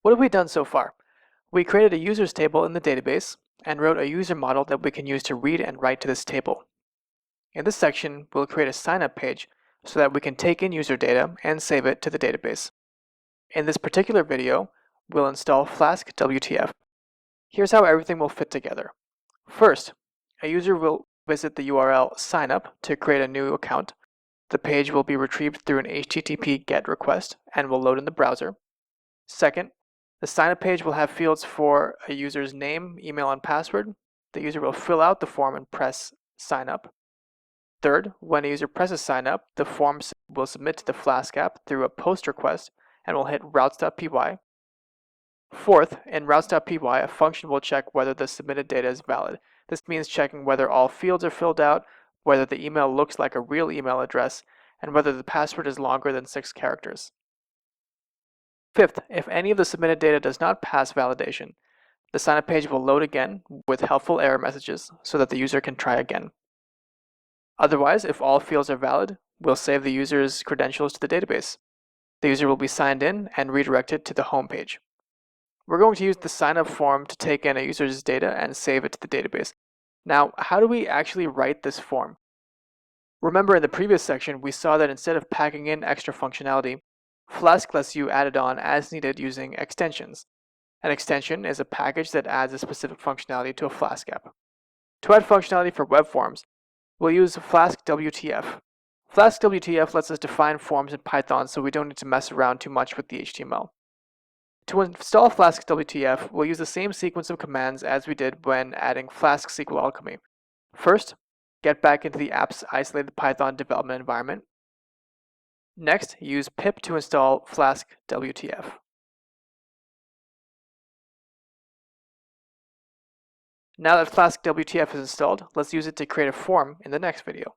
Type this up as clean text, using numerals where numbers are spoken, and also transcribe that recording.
What have we done so far? We created a users table in the database and wrote a user model that we can use to read and write to this table. In this section, we'll create a sign-up page so that we can take in user data and save it to the database. In this particular video, we'll install Flask-WTF. Here's how everything will fit together. First, a user will visit the URL signup to create a new account. The page will be retrieved through an HTTP GET request and will load in the browser. Second, the signup page will have fields for a user's name, email, and password. The user will fill out the form and press sign up. Third, when a user presses sign up, the form will submit to the Flask app through a post request and will hit routes.py. Fourth, in routes.py, a function will check whether the submitted data is valid. This means checking whether all fields are filled out, whether the email looks like a real email address, and whether the password is longer than 6 characters. Fifth, if any of the submitted data does not pass validation, the signup page will load again with helpful error messages so that the user can try again. Otherwise, if all fields are valid, we'll save the user's credentials to the database. The user will be signed in and redirected to the home page. We're going to use the sign-up form to take in a user's data and save it to the database. Now, how do we actually write this form? Remember in the previous section, we saw that instead of packing in extra functionality, Flask lets you add it on as needed using extensions. An extension is a package that adds a specific functionality to a Flask app. To add functionality for web forms, we'll use Flask-WTF. Flask-WTF lets us define forms in Python so we don't need to mess around too much with the HTML. To install Flask-WTF, we'll use the same sequence of commands as we did when adding Flask SQL Alchemy. First, get back into the app's isolated Python development environment. Next, use pip to install Flask-WTF. Now that Flask-WTF is installed, let's use it to create a form in the next video.